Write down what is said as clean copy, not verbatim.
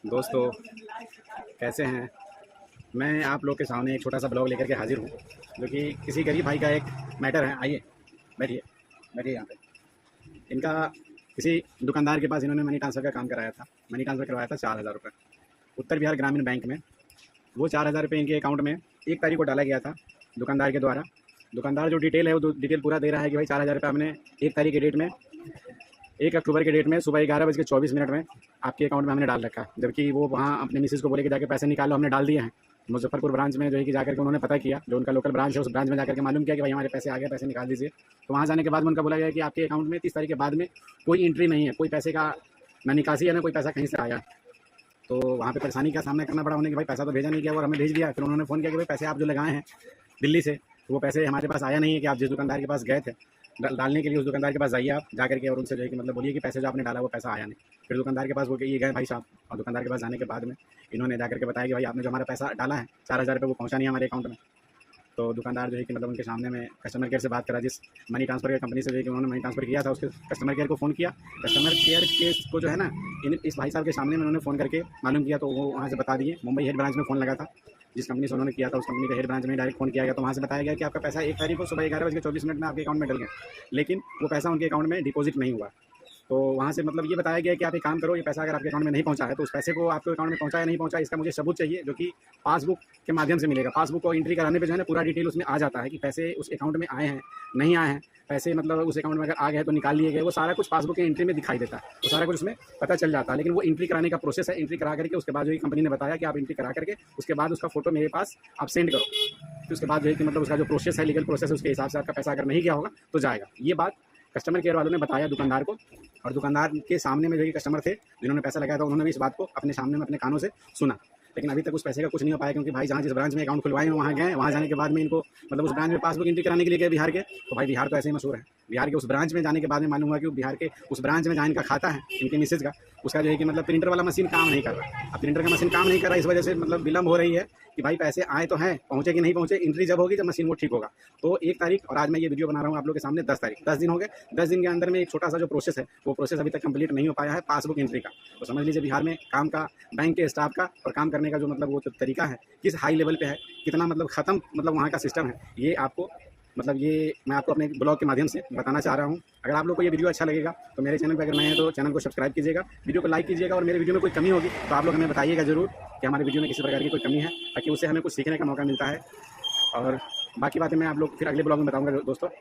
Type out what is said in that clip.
दोस्तों, कैसे हैं। मैं आप लोग के सामने एक छोटा सा ब्लॉग लेकर के हाजिर हूँ, जो कि किसी गरीब भाई का एक मैटर है। आइए बैठिए, बैठिए यहाँ पे। इनका किसी दुकानदार के पास इन्होंने मनी ट्रांसफ़र का काम कराया था। मनी ट्रांसफ़र करवाया था 4,000 रुपये उत्तर बिहार ग्रामीण बैंक में। वो 4,000 रुपये इनके अकाउंट में 1 तारीख को डाला गया था दुकानदार के द्वारा। दुकानदार जो डिटेल है वो डिटेल पूरा दे रहा है कि भाई 4,000 रुपये हमने 1 तारीख के डेट में 1 अक्टूबर के डेट में सुबह 11:24 में आपके अकाउंट में हमने डाल रखा है। जबकि वो वहाँ अपने मिसेज़ को बोले कि जाके पैसे निकालो, हमने डाल दिए हैं। मुजफ्फरपुर ब्रांच में जो है कि जाकर के उन्होंने पता किया, जो उनका लोकल ब्रांच है उस ब्रांच में जाकर के मालूम किया कि भाई हमारे पैसे आ गए, पैसे निकाल दीजिए। तो वहाँ जाने के बाद में उनका बोला गया कि आपके अकाउंट में 30 तारीख के बाद में कोई एंट्री नहीं है, कोई पैसे का ना निकासी है ना कोई पैसा कहीं से आया। तो वहाँ पे परेशानी का सामना करना पड़ा उन्हें कि भाई पैसा तो भेजा नहीं गया और हमें भेज दिया। फिर उन्होंने फ़ोन किया कि भाई पैसे आप जो लगाए हैं दिल्ली से, तो वो पैसे हमारे पास आया नहीं है। कि आप जिस दुकानदार के पास गए थे डालने के लिए, उस दुकानदार के पास जाइए आप जा करके और उनसे जो है कि मतलब बोलिए कि पैसे जो आपने डाला वो पैसा आया नहीं। फिर दुकानदार के पास वो ये गए भाई साहब, और दुकानदार के पास जाने के बाद में इन्होंने जा करके बताया कि भाई आपने जो हमारा पैसा डाला है 4,000 रुपये वो पहुँचा नहीं हमारे अकाउंट में। तो दुकानदार जो है कि मतलब उनके सामने में कस्टमर केयर से बात करा, जिस मनी ट्रांसफ़र कंपनी से जो है कि उन्होंने मनी ट्रांसफ़र किया था उसके कस्टमर केयर को फ़ोन किया। कस्टमर केयर के को जो है ना इस भाई साहब के सामने में उन्होंने फ़ोन करके मालूम किया, तो वो वहाँ से बता दिए। मुंबई हेड ब्रांच में फ़ोन लगा था, जिस कंपनी से उन्होंने किया था उस कंपनी के हेड ब्रांच में डायरेक्ट फ़ोन किया गया। तो वहाँ से बताया गया कि आपका पैसा 1 तारीख को सुबह 11:24 में आपके अकाउंट में डल गया, लेकिन वो पैसा उनके अकाउंट में डिपॉजिट नहीं हुआ। तो वहाँ से मतलब ये बताया गया कि आप एक काम करो, ये पैसा अगर आपके अकाउंट में नहीं पहुँचा है तो उस पैसे को आपके अकाउंट में पहुँचा या नहीं पहुँचा इसका मुझे सबूत चाहिए, जो कि पासबुक के माध्यम से मिलेगा। पासबुक को एंट्री कराने पे जो है ना पूरा डिटेल उसमें आ जाता है कि पैसे उस अकाउंट में आए हैं, नहीं आए हैं, पैसे मतलब उस अकाउंट में अगर आ गए तो निकाल लिए गए, वो सारा कुछ पासबुक की एंट्री में दिखाई देता है। तो सारा कुछ उसमें पता चल जाता है। लेकिन वो एंट्री कराने का प्रोसेस है। एंट्री करा करके उसके बाद जो है कंपनी ने बताया कि आप एंट्री करा करके उसके बाद उसका फ़ोटो मेरे पास आप सेंड करो। फिर उसके बाद जो है कि मतलब उसका जो प्रोसेस है, लीगल प्रोसेस है, उसके हिसाब से आपका पैसा अगर नहीं गया होगा तो जाएगा। ये बात कस्टमर केयर वालों ने बताया दुकानदार को, और दुकानदार के सामने में जो कि कस्टमर थे जिन्होंने पैसा लगाया था उन्होंने भी इस बात को अपने सामने में अपने कानों से सुना। लेकिन अभी तक उस पैसे का कुछ नहीं हो पाया, क्योंकि भाई जहाँ जिस ब्रांच में अकाउंट खुलवाए हैं वहाँ गए, वहाँ जाने के बाद में इनको मतलब उस ब्रांच में पासबुक एंट्री कराने के लिए गए बिहार के। तो भाई बिहार तो ऐसे ही मशहूर है। बिहार के उस ब्रांच में जाने के बाद में मालूम हुआ कि बिहार के उस ब्रांच में जहाँ इनका खाता है इनके मिसेज का, उसका जो है कि मतलब प्रिंटर वाला मशीन काम नहीं कर रहा। अब प्रिंटर का मशीन काम नहीं कर रहा, इस वजह से मतलब विलम्ब हो रही है कि भाई पैसे आए तो हैं, पहुँचे कि नहीं पहुँचे। एंट्री जब होगी जब मशीन वो ठीक होगा। तो 1 तारीख और आज मैं ये वीडियो बना रहा हूँ आप लोग के सामने 10 तारीख, 10 दिन हो गए। 10 दिन के अंदर में एक छोटा सा जो प्रोसेस है वो प्रोसेस अभी तक कंप्लीट नहीं हो पाया है पासबुक एंट्री का। तो समझ लीजिए बिहार में काम का, बैंक के स्टाफ का और काम करने का जो मतलब वो जो तरीका है किस हाई लेवल पे है, कितना मतलब ख़त्म मतलब वहाँ का सिस्टम है, ये आपको मतलब ये मैं आपको अपने ब्लॉग के माध्यम से बताना चाह रहा हूँ। अगर आप लोग को ये वीडियो अच्छा लगेगा तो मेरे चैनल पर अगर नए हैं तो चैनल को सब्सक्राइब कीजिएगा, वीडियो को लाइक कीजिएगा, और मेरे वीडियो में कोई कमी होगी तो आप लोग हमें बताइएगा ज़रूर कि हमारे वीडियो में किसी प्रकार की कोई कमी है, ताकि उससे हमें कुछ सीखने का मौका मिलता है। और बाकी बातें मैं आप लोग फिर अगले ब्लॉग में बताऊँगा दोस्तों।